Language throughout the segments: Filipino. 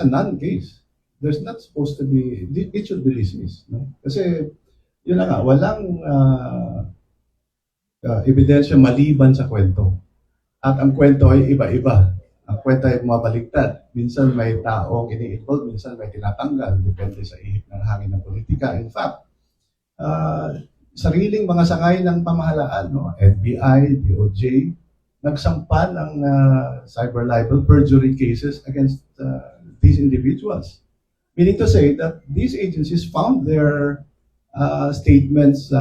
non-case. There's not supposed to be, it should be dismissed. No? Kasi, yun na nga, walang ebidensya maliban sa kwento. At ang kwento ay iba-iba. Ang kwento ay mabaligtad. Minsan may taong ini-involve, minsan may tinatanggal. Depende sa ihip ng hangin ng politika. In fact, sariling mga sangay ng pamahalaan, no? NBI, DOJ, nagsampa ng cyber libel, perjury cases against these individuals. Meaning to say that these agencies found their statements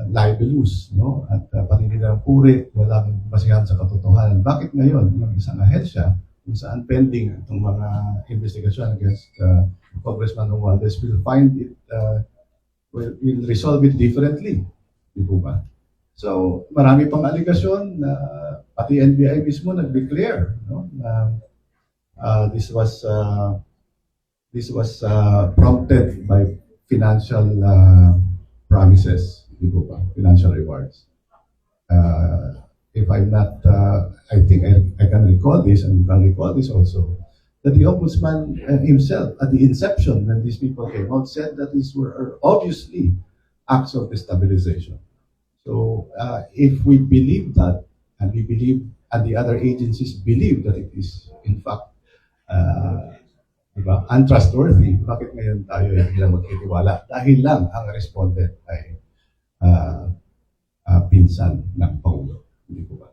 libelous, no? At paninira ng puri, walang basihan sa katotohanan. Bakit ngayon, yung isang ahensya, kung saan pending itong mga investigation against Congressman Romualdez will find it, will resolve it differently. Di po ba? So, marami pang aligasyon na pati NBI mismo nag-declare, no? Na this was prompted by financial promises, di po ba? Financial rewards. If I'm not, I think I can recall this, and you can recall this also, that the Ombudsman himself, at the inception, when these people came out, said that these were obviously acts of destabilization. So, if we believe that, and we believe, and the other agencies believe that it is, in fact, diba, untrustworthy, bakit ngayon tayo hindi lang magtitiwala? Dahil lang ang respondent ay pinsan ng Pangulo. Hindi po ba?